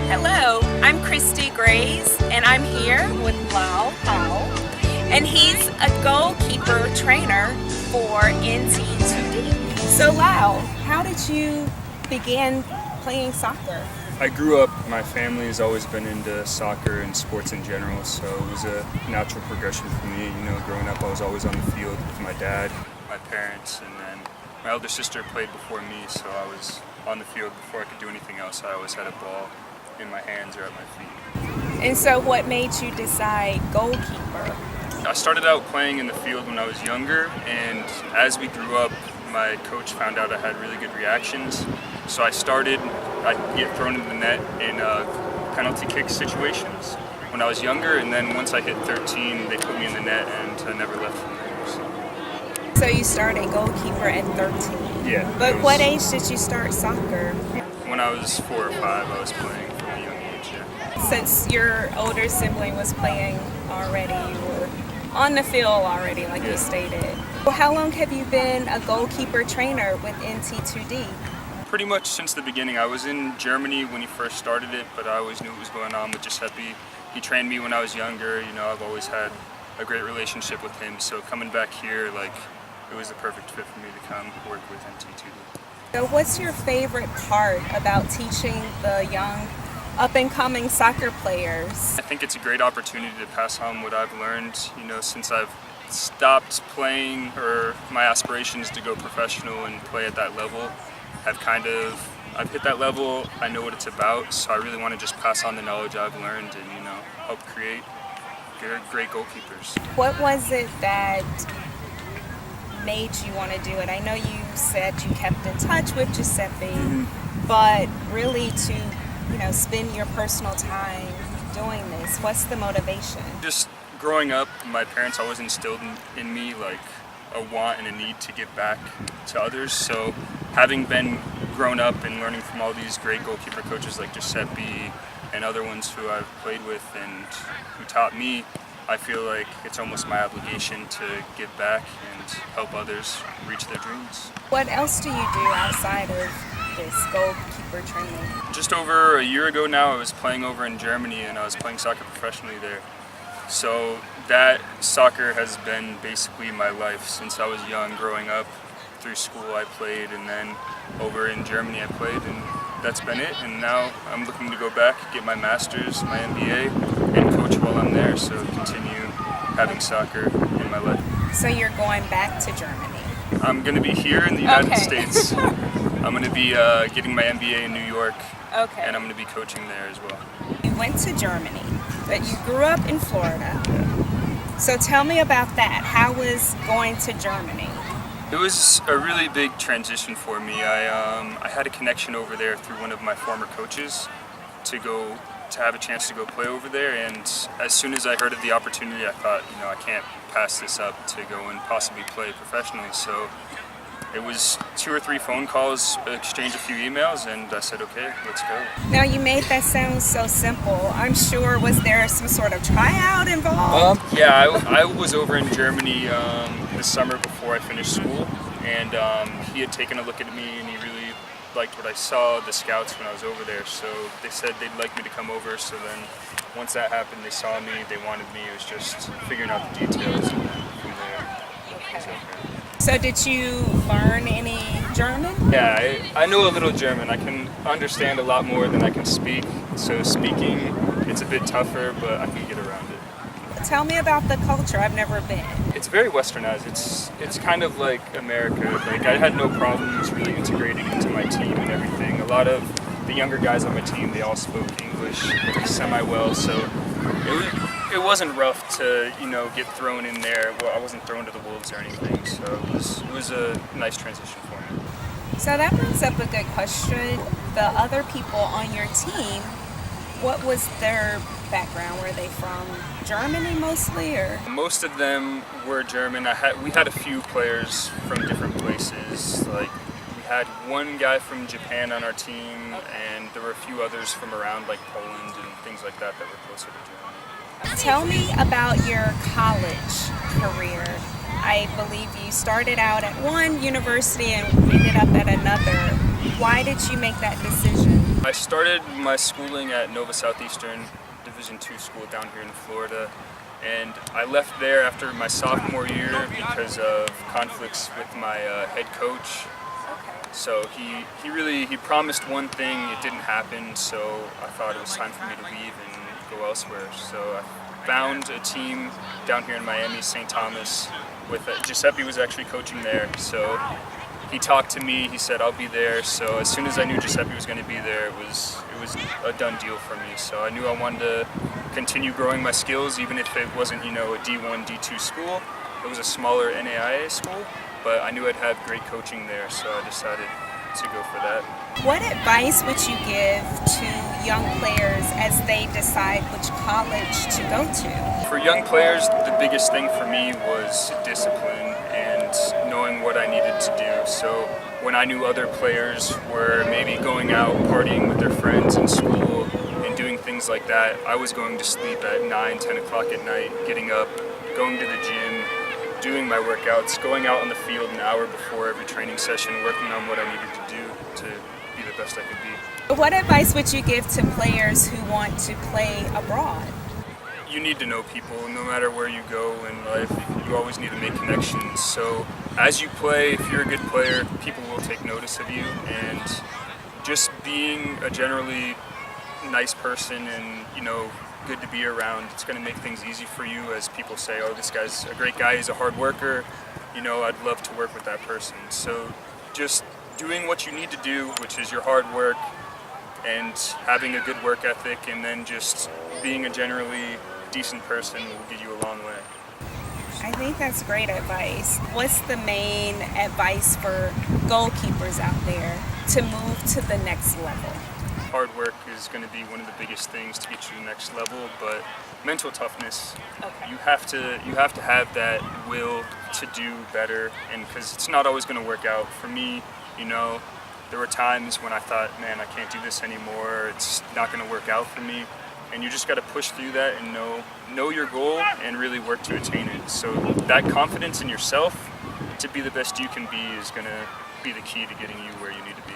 Hello, I'm Christie Grays, and I'm here with Lyle Howe, and he's a goalkeeper trainer for NT2D. So Lyle, how did you begin playing soccer? I grew up, my family has always been into soccer and sports in general, so it was a natural progression for me. You know, growing up I was always on the field with my dad, my parents, and then my elder sister played before me, so I was on the field before I could do anything else. I always had a ball in my hands or at my feet. And so what made you decide goalkeeper? I started out playing in the field when I was younger, and as we grew up, my coach found out I had really good reactions. So I'd get thrown in the net in penalty kick situations when I was younger, and then once I hit 13, they put me in the net, and I never left from there. So you started goalkeeper at 13? Yeah. But what age did you start soccer? When I was 4 or 5, I was playing from a young age, yeah. Since your older sibling was playing already, you were on the field already, like you stated. Well, how long have you been a goalkeeper trainer with NT2D? Pretty much since the beginning. I was in Germany when he first started it, but I always knew what was going on with Giuseppe. He trained me when I was younger. You know, I've always had a great relationship with him. So coming back here, it was the perfect fit for me to come work with NT2D. So what's your favorite part about teaching the young up-and-coming soccer players? I think it's a great opportunity to pass on what I've learned, you know, since I've stopped playing, or my aspirations to go professional and play at that level. I've hit that level, I know what it's about, so I really want to just pass on the knowledge I've learned and, you know, help create great goalkeepers. What was it that made you want to do it? I know you said you kept in touch with Giuseppe, but really to, you know, spend your personal time doing this, what's the motivation? Just growing up, my parents always instilled in me a want and a need to give back to others. So having been grown up and learning from all these great goalkeeper coaches like Giuseppe and other ones who I've played with and who taught me, I feel like it's almost my obligation to give back and help others reach their dreams. What else do you do outside of this goalkeeper training? Just over a year ago now, I was playing over in Germany, and I was playing soccer professionally there. So that soccer has been basically my life since I was young. Growing up, through school I played, and then over in Germany I played, and that's been it. And now I'm looking to go back, get my master's, my MBA, and coach while I'm there, so continue having soccer in my life. So you're going back to Germany? I'm going to be here in the United States. I'm going to be getting my MBA in New York, and I'm going to be coaching there as well. You went to Germany, but you grew up in Florida. So tell me about that. How was going to Germany? It was a really big transition for me. I had a connection over there through one of my former coaches to have a chance to go play over there, and as soon as I heard of the opportunity, I thought, you know, I can't pass this up to go and possibly play professionally. So it was 2 or 3 phone calls, exchange a few emails, and I said, okay, let's go. Now you made that sound so simple. I'm sure, was there some sort of tryout involved? Yeah, I was over in Germany this summer before I finished school, and he had taken a look at me, and he really liked what I saw, the scouts, when I was over there. So they said they'd like me to come over, so then once that happened, they saw me, they wanted me. It was just figuring out the details, and then from there. Okay. So did you learn any German? Yeah, I know a little German. I can understand a lot more than I can speak. So speaking, it's a bit tougher, but I can get around it. Tell me about the culture. I've never been. It's very westernized. It's kind of like America. I had no problems really integrating into my team and everything. A lot of the younger guys on my team, they all spoke English semi-well, so it wasn't rough to, you know, get thrown in there. Well, I wasn't thrown to the wolves or anything, so it was a nice transition for me. So that brings up a good question. The other people on your team, what was their background? Were they from Germany mostly, or? Most of them were German. We had a few players from different places. We had one guy from Japan on our team, and there were a few others from around Poland and things like that were closer to Germany. Tell me about your college career. I believe you started out at one university and ended up at another. Why did you make that decision? I started my schooling at Nova Southeastern Division II school down here in Florida, and I left there after my sophomore year because of conflicts with my head coach. So he promised one thing, it didn't happen, so I thought it was time for me to leave and go elsewhere. So I found a team down here in Miami, St. Thomas, with Giuseppe was actually coaching there. So he talked to me, he said I'll be there. So as soon as I knew Giuseppe was going to be there, it was a done deal for me. So I knew I wanted to continue growing my skills, even if it wasn't, you know, a D1, D2 school. It was a smaller NAIA school, but I knew I'd have great coaching there, so I decided to go for that. What advice would you give to young players as they decide which college to go to? For young players, the biggest thing for me was discipline and knowing what I needed to do. So when I knew other players were maybe going out partying with their friends in school and doing things like that, I was going to sleep at 9, 10 o'clock at night, getting up, going to the gym, doing my workouts, going out on the field an hour before every training session, working on what I needed to do to be the best I could be. What advice would you give to players who want to play abroad? You need to know people. No matter where you go in life, you always need to make connections. So as you play, if you're a good player, people will take notice of you, and just being a generally nice person and, you know, good to be around, it's going to make things easy for you. As people say, oh, this guy's a great guy, he's a hard worker, you know, I'd love to work with that person. So just doing what you need to do, which is your hard work and having a good work ethic, and then just being a generally decent person will get you a long way. I think that's great advice. What's the main advice for goalkeepers out there to move to the next level? Hard work is going to be one of the biggest things to get you to the next level, but mental toughness. Okay. You have to have that will to do better, and because it's not always going to work out. For me, you know, there were times when I thought, man, I can't do this anymore. It's not going to work out for me, and you just got to push through that and know your goal and really work to attain it. So that confidence in yourself to be the best you can be is going to be the key to getting you where you need to be.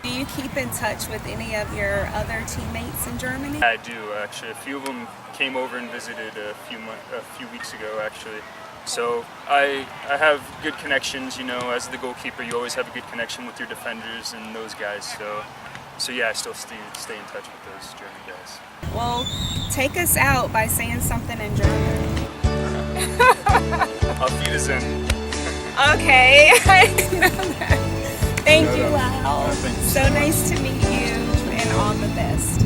Do you keep in touch with any of your other teammates in Germany? I do, actually. A few of them came over and visited a few weeks ago, actually. So I have good connections, you know. As the goalkeeper, you always have a good connection with your defenders and those guys. So yeah, I still stay in touch with those German guys. Well, take us out by saying something in German. Auf Wiedersehen. Okay, I didn't know that. Thank you, Lyle. Thank you so nice to meet you, and all the best.